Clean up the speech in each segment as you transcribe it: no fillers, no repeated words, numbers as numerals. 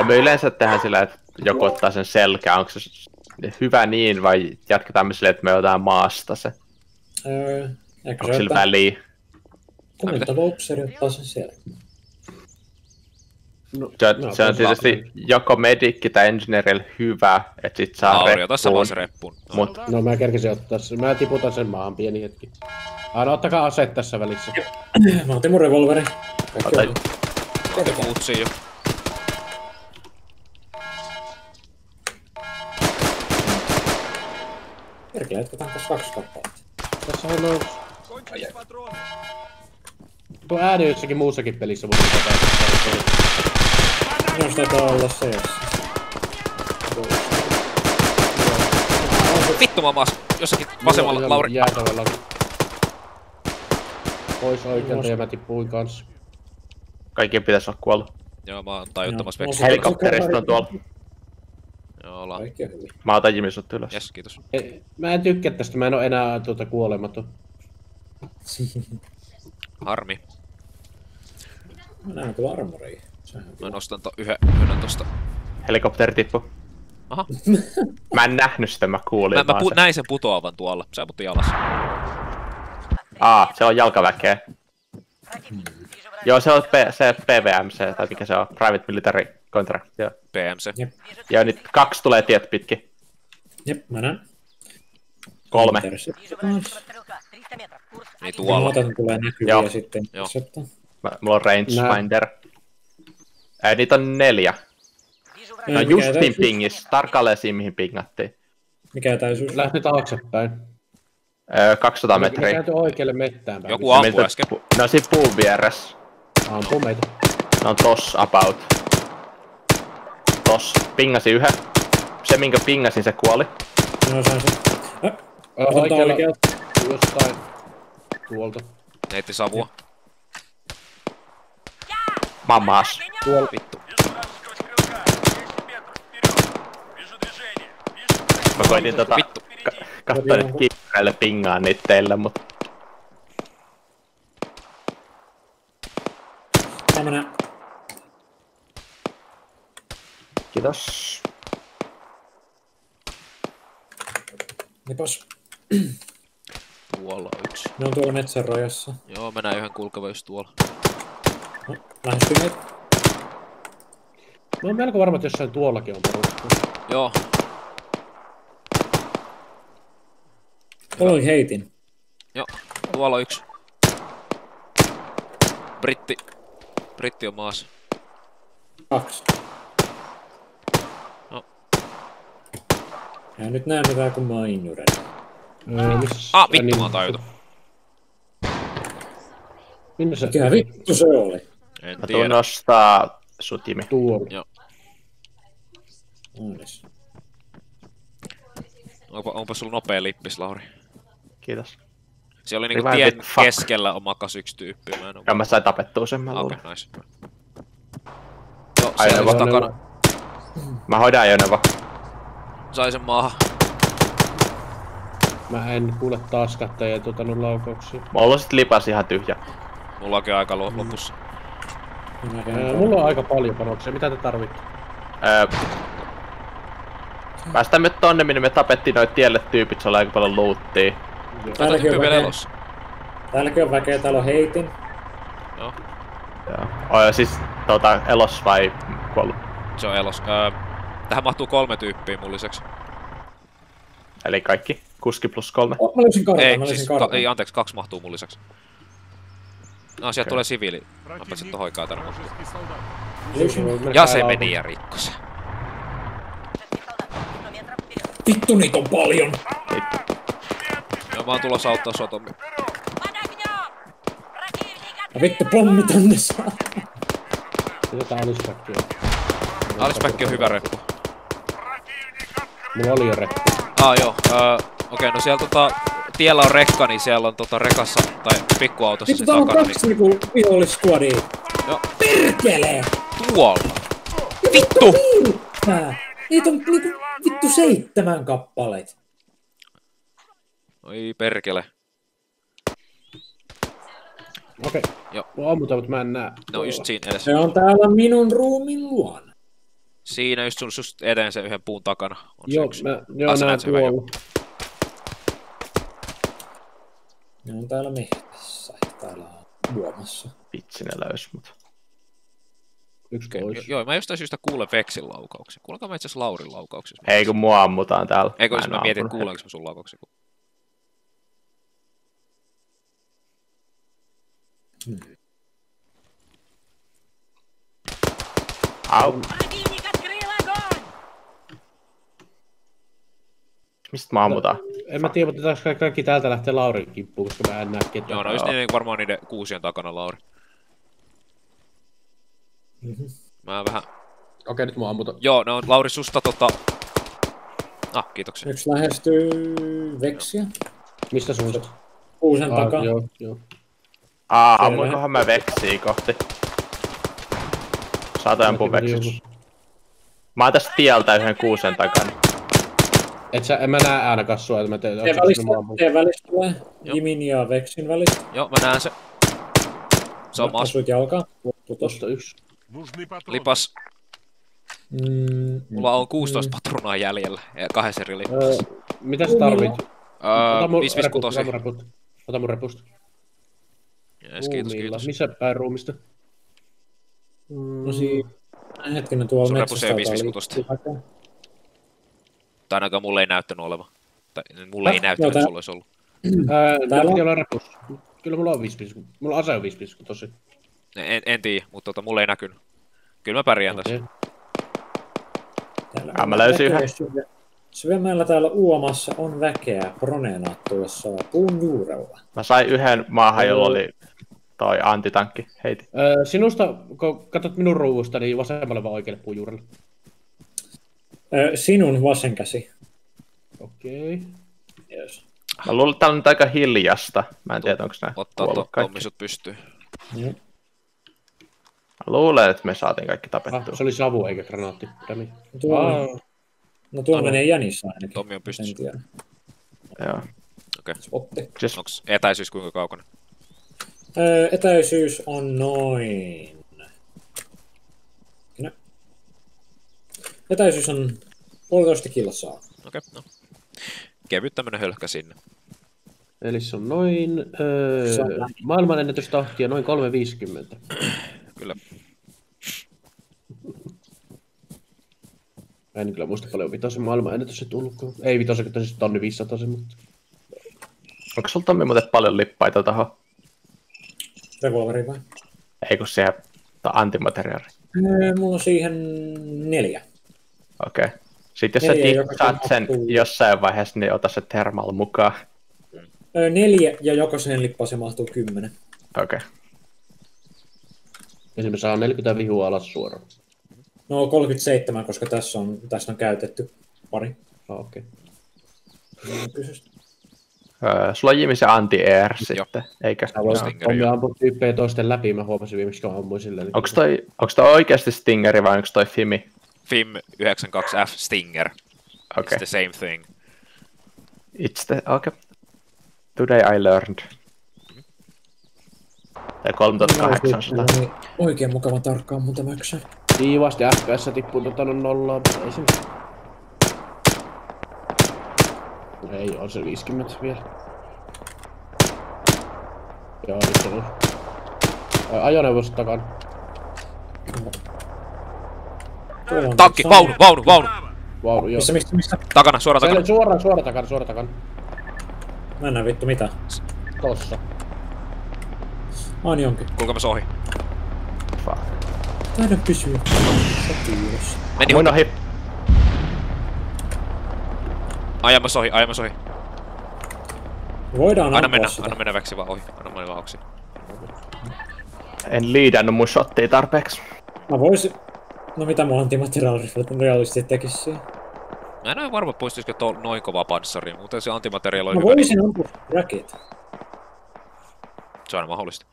Me yleensä tehdään sillä, että joku ottaa sen selkään. Onko se hyvä niin vai jatketaan me silleen, että me otetaan maasta se? Onko sillä väliä? Komenta Voucheri ottaa sen selkään. Se on tietysti joko medikki tai engineerillä hyvä, että sit saa reppuun. No mä kerkisin ottaa sen. Mä tiputan sen maahan pieni hetki. Aina ottakaa aseet tässä välissä. Mä otin mun revolveri. Kutsii jo. Perkele, jatketaan tässä 2 kappaletta. Tässä on noin... Tuo ääni jossakin muussakin pelissä, mutta Jos taitaa olla se jossain. Vittu mä maas jossakin vasemmalla, Lauri. Jäätävällä. Pois oikealta ja mä tippuin kans. Kaikkien pitäis olla kuollut. Joo, mä oon tajuttamassa veksiä. Helikopterista on tuolla. Joo, ollaan. Mä otan Jimi sut ylös. Jes, kiitos. Mä en tykkää tästä, mä en oo enää kuolematon. Harmi. Mä näen tuolla armoria. Mä nostan yhden tosta. Helikopteri tippu. Aha. Mä en nähnyt sitä, mä kuulin mä näin sen putoavan tuolla. Se ammuttiin alas. Se on jalkaväkeä. Joo, se on se PVMC, tai mikä se on? Private Military Contract, joo. PMC. Jep. Joo, nyt 2 tulee tiet pitkin. Jep, mä näen. 3. Niin tuolla. Mä tulee näkyviä sitten. Mulla on rangefinder. Niitä on 4. No justiin pingis, tarkalleen siinä mihin pingattiin. Mikä täysyys? Lähti taaksepäin. 200 metriä. Mä käyty oikealle mettään päin. Joku ampui äsken. No sit puun vieressä. Ampuu meitä. Ne on toss about. Toss. Pingasin yhden. Se minkä pingasin se kuoli. No sain sen. Oikealla jostain tuolta. Neitti savua. Mammas. Tuolla. Vittu. Mä koitin katsoa nyt kiireille pingaa niitä teille, mut... Tämmönen. Kiitos. Nipas. Tuolla on yksi. Ne on tuolla metsän rajassa. Joo, mä näin yhden kulkevan just tuolla. No, lähestyy meitä. Mä oon melko varma, että jossain tuollakin on porukka. Joo. Tuolla oli heitin. Joo, tuolla on yksi. Britti on maassa. 2. No. Ja nyt näytetään, kun mä oon injured. Vittu mä oon tajutu. Minne se? Mikä vittu se oli? En Mä tiedä. tuun nostaa sut, Jimi. Tuolla. Joo. Onnes. Onpa sulla nopea lippis, Lauri. Kiitos. Siellä oli niinku tien keskellä on makas yksi tyyppi. Ja mä sain tapettua sen, mä luulen. Okei, nice. Joo, siellä oli takana. Mä hoidan ajoneuvo. Sai sen maahan. Mä en kuule taaskaan teidän laukauksia. Mulla on sit lipas ihan tyhjä. Mulla onkin aika lopussa. Mulla on aika paljon panoksia. Mitä te tarvitte? Päästään nyt tonne, minne me tapettiin noit tielle tyypit, se on aika paljon loottia. Täälläkin on väkeä, täällä on heitin. Joo. Joo. Siis elos vai kuollut? Se on elos. Tähän mahtuu 3 tyyppiä mun lisäksi. Eli kaikki? Kuski plus 3? Mä löysin kartan, Ei, anteeksi, 2 mahtuu mun lisäksi. No, sieltä tulee siviili. Mä pääsin tohon hoikaa tänne. Ja se meni ja rikko se. Vittu, niitä on paljon! Joo, mä oon tulossa auttaa sua, Tommi. Ja vittu, pommi tänne saa! Pidetään alispäkkiä. Alispäkki on hyvä reppu. Mulla oli jo reppu. Joo. Okei, no siellä tiellä on rekka, niin siellä on rekassa tai pikkuautossa sen takana. Vittu, täällä on 2 niinku vihollisquadia. Joo. Perkele! Tuolla! Vittu! Niitä on niinku vittu 7 kappaleet. Oi perkele. Okei. Joo. Mua ammutaan, mutta mä en näe. No just siinä edessä. Se on täällä minun ruumin luona. Siinä just eteen sen yhden puun takana on Joo, se joo, näen tuolla. Ne on täällä mehissä. Täällä on huomassa. Vitsi ne löys mut. Yksi pois. Joo, mä jostain syystä kuulen Vexin laukauksia. Kuulenko mä itse asiassa Laurin laukauksia? Ei kun mua ammutaan täällä. Eikö jos mä mietin, että kuulenko mä sun laukauksia? Au. Mistä mä ammutaan? En mä tiedä, mutta taas kaikki täältä lähtee Laurin kimppuun, koska mä en näe ketään. Joo, no just varmaan niiden kuusien takana, Lauri. Mä vähän... Okei, nyt mä ammutaan. Joo, ne on Lauri susta kiitoksia. Yksi lähestyy Veksiä. Mistä suusta? Kuusen takaa. Joo. Ammuinkohan mä Veksiä kohti? Saatoin ampua Veksiksi. Mä oon tästä tieltä yhden kuusen takana. En mä näe ainakaan sua, että mä teen... Tien välistä tulee. Jimin ja Veksin välistä. Joo, mä näen se. Se on maas. Asuit jalkaan. Tosta yksi. Lipas. Mulla on 16 patronaa jäljellä. 2 eri lipassa. Mitä sä tarvit? 556. Ota mun repusta. Jees, kiitos. Missä päin ruumista? No siinä. Hetkinen tuolla metsästä. Sun repus ei 556. Tai ainakaan mulle ei näyttänyt olevan. Tai mulle ei näyttänyt, että sulla olisi ollut. Täällä on repus. Kyllä mulla on 556. Mulla ase on 556 tosi. En tiedä, mutta mulle ei näkynyt. Kyllä mä pärjään tässä. Mä löysin yhden. Syvemmällä täällä uomassa on väkeä proneena tuossa puun juurella. Mä sain yhden maahan, jolla oli toi antitankki. Heiti. Sinusta, kun katsot minun ruuvusta, niin vasemmalle vai oikealle puun juurelle? Sinun vasen käsi. Okei. Yes. Mä luulen, että täällä on nyt aika hiljasta. Mä en tiedä, onko nää ottaa Tommi sut pystyy. Mä luulen, että me saatiin kaikki tapettua. Se oli savu eikä granaatti. No tuo menee jänissä ainakin. Tommi on pystyssä. Joo. Okei. Otti. Onks etäisyys kuinka kaukana? Etäisyys on noin... Etäisyys on 1,5 kilsaa. Okei, no. Kevyt tämmönen hölkkä sinne. Eli se on noin... maailmanennätystahtia noin 350. Kyllä. Mä en kyllä muista paljon vitosen maailmanennätys tullut. Ei vitosen, siis 1500, mutta... Onko sulla Tommi muuten paljon lippaita tohon? Revolveri vai? Ei kun siihen antimateriaali. Mulla on siihen 4. Okei. Sitten jos sä saat sen jossain vaiheessa, niin ota se thermal mukaan. 4 ja jokaiseen lippaseen mahtuu 10. Okei. Esimerkiksi saa 40 vihua alas suoraan. No 37, koska tässä on käytetty pari. Okei. Sulla on Jimi se anti-air sitten, eikä? Tommi ampui tyyppejä toisten läpi, mä huomasin viimeksi, kun ammuin silleen. Onks toi oikeesti Stingeri vai onks toi Fimi? Fim 92F Stinger. Okay. It's the same thing. Okay. Today I learned. Tai 3800. Oikein mukava tarkkaan mun tämäksä. Kiivasti FPS tippuu nollaan, mutta ei se... Ei, on se 50 vielä. Joo, nyt se on. Ajoneuvosta takana. Tankki, vaunu! Vaunu, joo. Missä? Takana, suoraan takana. Suora takana. Mä en näe vittu mitä. Tossa. On jonkin. Kulkemassa ohi. Fuck. Taidan pysyä. Sotiiros. Meni ohi. Ajamassa ohi. Voidaan anna mennä väksi vaan ohi. Anna mennä vaan oksi. En liidannut mun shottia tarpeeksi. Mä voisin... No mitä mun antimateriaalisesti tekisi siihen? Mä en ole varma poistuisiko noin kovaa panssari, mutta se antimateriaali on hyvä. Mä voisin ampua räkit. Se on aina mahdollista.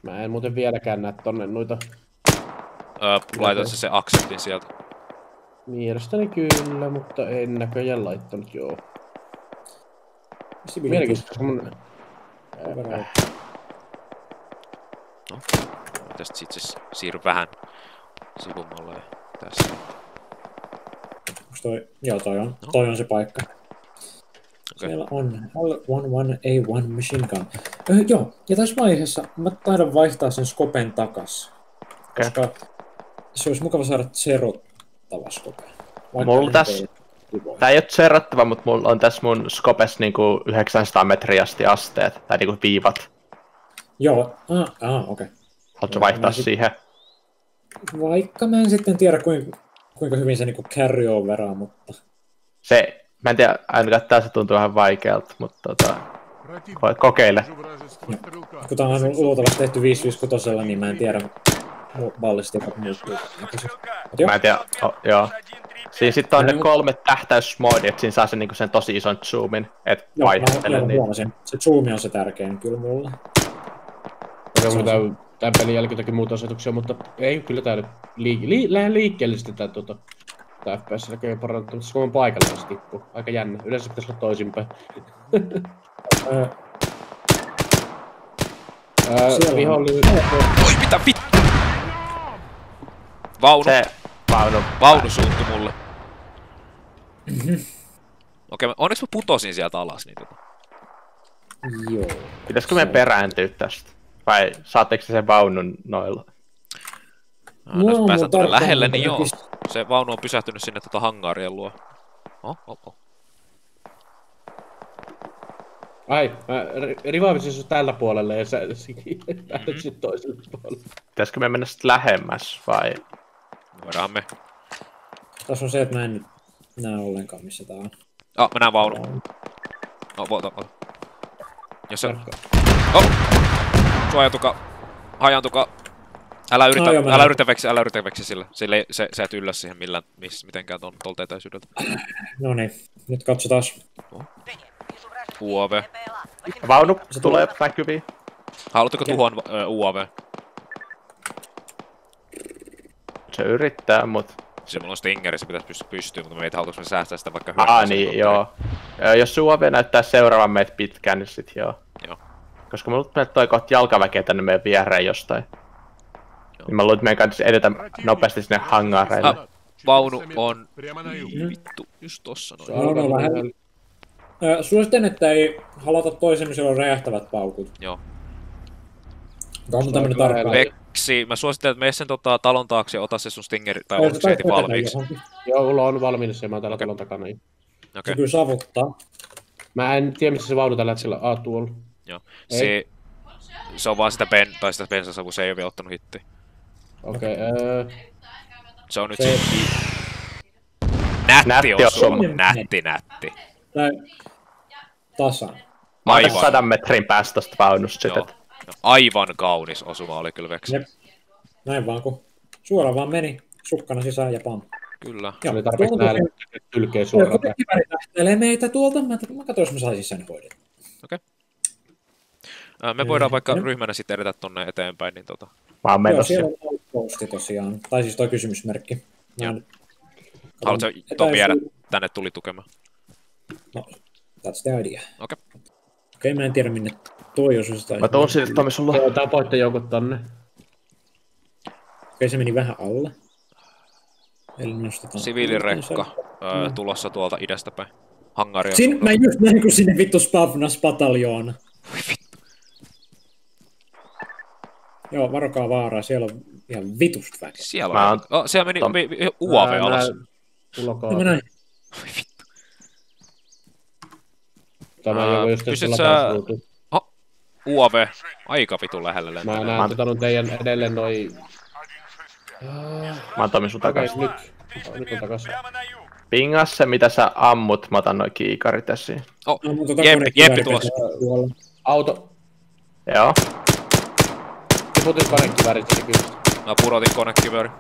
Mä en muuten vieläkään näe tonne noita... Laitan se acceptin sieltä. Mielestäni kyllä, mutta en näköjään laittanut, joo. Mielenkiintoista, kun mun... No, tästä sit siirry vähän sivummalle tässä. Joo, toi on se paikka. Okay. Siellä on L11A1 machine gun. Joo, ja tässä vaiheessa mä taidan vaihtaa sen skopen takas. Okay. Koska se olisi mukava saada zerottava skope. Mulla tässä... Tää ei oo zerottava, mutta mulla on tässä mun skopessa niinku 900 metriä asti asteet. Tai niinku viivat. Joo, okei. Okay. Haluatko vaihtaa siihen? Vaikka mä en sitten tiedä kuinka hyvin se niinku carry-overaa, mutta... Mä en tiedä, ainakaan tässä tuntuu vähän vaikealta, mutta kokeile. Kun tää on luultavasti tehty 556, niin mä en tiedä ballistiikat muuttuu. Mä en tiedä, joo. Siinä sit on ne 3 tähtäysmoodi, että siinä saa sen tosi ison zoomin, et vaihtele niin. Se zoomi on se tärkein kyllä mulle. Tän pelin jälkeen jotakin muuta asetuksia, mutta ei kyllä tää nyt lähden liikkeellisesti tää FPS näköjään parantunut, mutta kun on paikalla se tippuu. Aika jännä. Yleensä pitäisi olla toisinpäin. Oi mitä vittu! Vaunu suuttui mulle. Okei, onneksi mä putosin sieltä alas niin Joo. Pitäisikö me perääntyä tästä? Vai saatteko sen vaunun noilla? Jos päästään tuonne lähelle, niin joo. Se vaunu on pysähtynyt sinne hangaarien luo. Ai, mä rivaavisin sun tällä puolella ja sä lähdet sit toiselle puolelle. Pitäisikö me mennä sit lähemmäs vai? Voidaan me. Tässä on se, että mä en nyt näe ollenkaan missä tää on. Mä näen vaunu. Ota. Jos se... Suojautukaa. Hajaantukaa. Älä yritä veksiä sillä. Sä et yllä siihen mitenkään tolta etäisyydeltä. Noniin, nyt katsotaan. UAV. Vaunu tulee näkyviin. Haluatteko tuhoon UAV? Se yrittää, mut... Se mulla on Stingeri, se pitäisi pystyä, mutta me ei haluaisi me säästää sitä vaikka hyökkäystä. Niin, joo. Jos UAV näyttää seuraavan meitä pitkään, niin sit joo. Koska mulla toi kohta jalkaväkeä tänne meidän viereen jostain. Niin mä luulen, että meidän kannattaisi edetä nopeasti sinne hangaareille. Vaunu on... Vittu, just tossa noin. Suosittelen, että ei halata toisen, missä on räjähtävät paukut. Joo. Tämä on tämmönen tarkkaan. Veksi, mä suosittelen, että mene sen talon taakse ja ota se sun Stingeri tai onko se heti valmiiksi. Joo, mulla on valmiina se, mä oon täällä talon takana. Se kyllä savuttaa. Mä en tiedä, missä se vaunu tällä hetkellä tuolla. Joo. Se on vaan sitä bensasavua, se ei oo vielä ottanut hittiä. Okei, Se on nyt se... Nätti osuma. Nätti. Tasan. Mä oon 100 metrin päästä tosta vaunusta sit. Aivan kaunis osuma oli kyllä Veksi. Näin vaan, kun suoraan vaan meni sukkana sisään ja pam. Kyllä. Se oli tarpeeksi nähdä tylkeä suoraan. Kiväri lähtelee meitä tuolta. Mä katsoin, jos mä saisin sen hoidettua. Okei. Me voidaan vaikka ryhmänä sitten edetä tonne eteenpäin, niin Mä oon menossa. Joo, siellä on posti tosiaan. Tai siis toi kysymysmerkki. Haluatko Tom viedä tänne tuli tukemaan? No, that's the idea. Okei, mä en tiedä minne toi osuus tai... Mä tuon siitä, Tomi, sulla. Tää poitte joukot tonne. Se meni vähän alle. Eli nostetaan... Siviilirekka tulossa tuolta idästä päin. Hangaria. Mä just näin, kun sinne vittu spavnas pataljoona. Voi vittu. Joo, varokaa vaaraa, siellä on ihan vitusta väkeä. Siellä meni UAV alas. Mä näin. Voi vittu. Tämä joku just UAV. Aika vitun lähellä lentää. Mä näen tätä teidän edelle noi... Mä oon Tomi sun takas. Nyt on takas. Pingas se, mitä sä ammut, mä otan noi kiikarit esiin. Jeppi tulossa. Auto. Joo. Tiputin konekiväärit sinne kyllä. Mä pudotin konekivääri.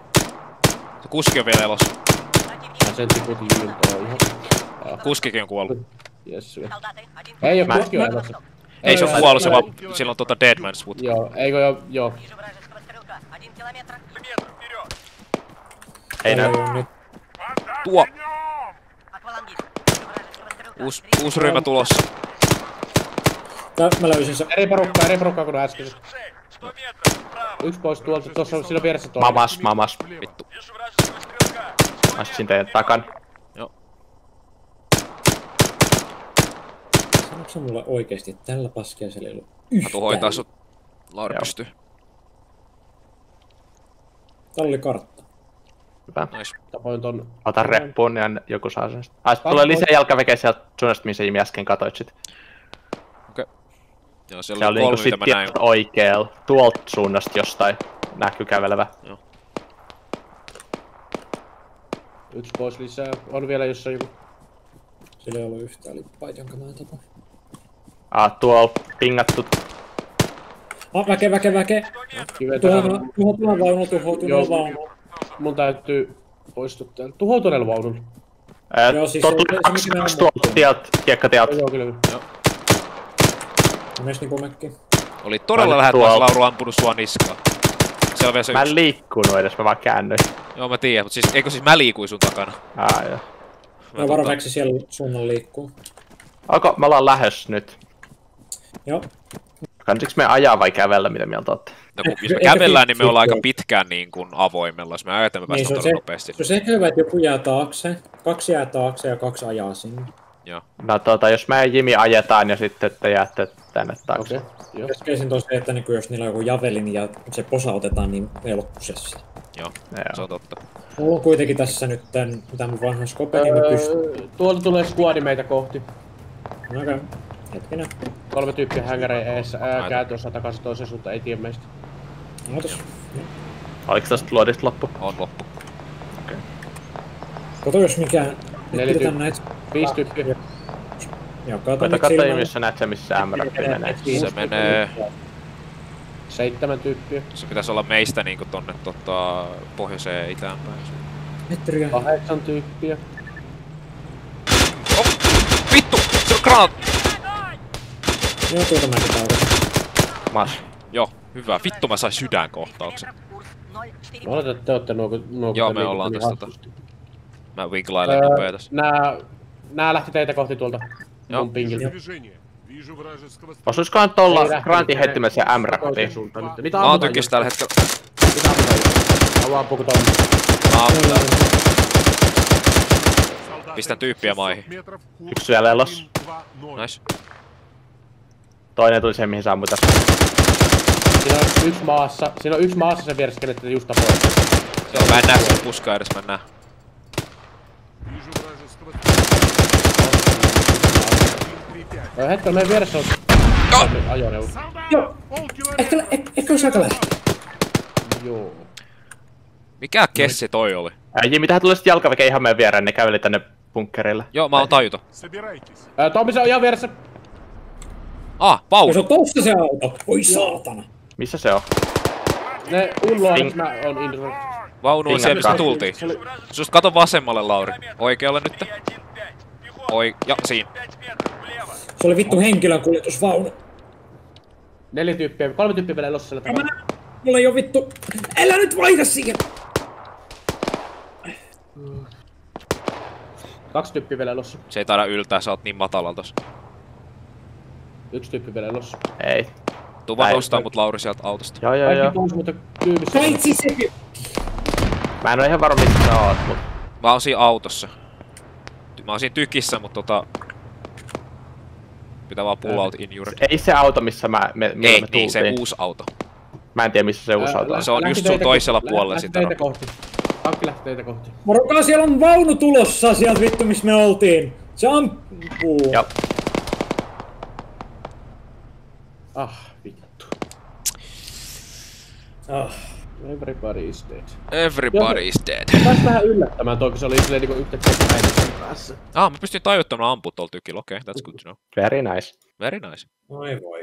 Se kuski on vielä elossa. Mä sen tiputin ylintää ihan. Kuskikin on kuollut. Jes. Ei oo kuski on elossa. Ei se on kuollut, se vaan sillä on Dead Man's Wood. Joo, eikö joo. Ei näy. Tuo! Uusi ryhmä tulossa. Mä löysin se. Eri porukkaa kuin äsken. Yksi pois tuolta, tuossa on siinä vieressä toinen. Mamas. Vittu. Mä astin teidän takan. Joo. Onko se mulla oikeesti tällä paskiaisella ei ollut yhtään? Mä hoitaa sut. Lauri pystyy. Tallikartta. Hyvä. Nice. Tapoin ton... Ota reppuun ja joku saa sen. Tulee lisää jalkaväkeä sieltä suunnasta, missä Jimi äsken katoit sit. Okei. Joo, Se siellä oli oli niinku 3, mitä mä näin. sit oikeel. Tuolta suunnasta jostain näkyy kävelevä. Joo. Yksi pois lisää. On vielä jossain joku. Sillä ei ollut yhtään lippaa, jonka mä tapan. Tuolla pingattu. Väke! Tuhoutuneen vaunu. Mun täytyy poistua täältä. Tuhoutuneen vaunun. Joo, siis Kaksi tuolta tieltä, kiekkatieltä. Joo, kyllä. Joo. Myös niinku Mäkki. Oli todella läheltä, mä Lauru ampunut sua niskaan. Siellä on vielä se Mä yksi. en liikkunut edes, mä vaan käännyin. Joo, mä tiedän, mutta siis, eikö siis mä liikuin sun takana? Joo. Mä varmaksi siellä suunnalla liikkuu. Onko, me ollaan lähes nyt. Joo. Kansiks me ajaa vai kävellä, mitä mieltä ootte? No kun jos me kävellään, niin me ollaan aika pitkään niin kuin avoimella. Jos me ajataan, me päästään todella nopeasti. Se on se hyvä, että joku jää taakse. 2 jää taakse ja 2 ajaa sinne. Joo. No jos me ja Jimi ajetaan ja sitten te jäätte tänne taakse. Joo. Keskeisin on se, että niin jos niillä on joku javelin ja se posautetaan, niin ei ole kusessa. Joo, se on totta. Mulla on kuitenkin tässä nyt tän mun vanhan skopen, niin mä pystyn. Tuolta tulee squadi meitä kohti. Okei. Hetkinen. 3 tyyppiä hängäreen eessä. Käy tuossa takaisin toiseen suuntaan, ei tiedä meistä. Ootas. Oliko tästä luodista loppu? On loppu. Okei. Kato jos mikään. 4 Pidetään näitä. 5 tyyppiä. Joo, kato Koita nyt katsoa, silmällä. missä näet se, missä M-rappi menee. Se menee... 7 tyyppiä. Se pitäisi olla meistä niinku tonne pohjoiseen itään päin. Metriä. 8 tyyppiä. Oh! Vittu! Se on granaat! Joo, tuota mäkin taukotan. Mas. Joo, hyvä. Vittu mä sain sydänkohtauksen. Mä oletan, että te ootte nuo Joo, me ollaan tästä Mä winklailen nopea tässä. Nää lähti teitä kohti tuolta Joo. mun pingiltä. Osuiskohan tuolla grantin heittimessä ja M-rappiin? Mä oon tykis tällä hetkellä. Mitä ammutaan? Mä ampuuko tonne? Mä ammutaan. Pistän tyyppiä maihin. Yksi vielä elos. Nice. Toinen tuli siihen, mihin sä ammut tässä. Siinä on yksi maassa sen vieressä, kenet te just tapoitte. Joo, mä en näe sen puskaa edes, mä en näe. Hetkellä, meidän vieressä on ajoneuvo. Joo. Eikö se aika lähteä? Joo. Mikä kessi toi oli? Jimi, tähän tulee sit jalkaväke ihan meidän viereen, ne käveli tänne bunkkerille. Joo, mä oon tajuto. Tommi, se on ihan vieressä. Paulu. Se on tossa se auto. Oi saatana. Missä se on? Ne ulloa, nyt mä oon Indra. Vaunu on siellä, mistä tultiin. Just kato vasemmalle, Lauri. Oikealle nyt. Ja siinä. Se oli vittu henkilökuljetusvaunu. 4 tyyppiä, 3 tyyppiä vielä elossa siellä takana. Mulla ei oo vittu. Älä nyt vaihda siihen! 2 tyyppiä vielä elossa. Se ei taida yltää, sä oot niin matalalla tossa. 1 tyyppi vielä elossa. Ei. Tuu vaan nostaa mut Lauri sieltä autosta. Joo. Kaikki pois, mutta kyymissä. Paitsi se! Mä en oo ihan varma, missä sä oot, mut... Mä oon siinä autossa. Mä oon siinä tykissä, mut pitää vaan pull out in your... Ei se auto, missä me tultiin. Ei, se uusi auto. Mä en tiedä, missä se uusi auto on. Se on just sun toisella puolella sitä. Lähti teitä kohti. Tankki lähti teitä kohti. Morokaa, siellä on vaunu tulossa sieltä vittu, missä me oltiin. Se ampuu. Joo. Vittu. Everybody is dead. Pääs vähän yllättämään toi, kun se oli silleen niinku yhtäkkiä päivän päässä. Mä pystyn tajuttamaan ampua tuolla tykillä. Okei, that's good to know. Very nice. Very nice. Oi voi.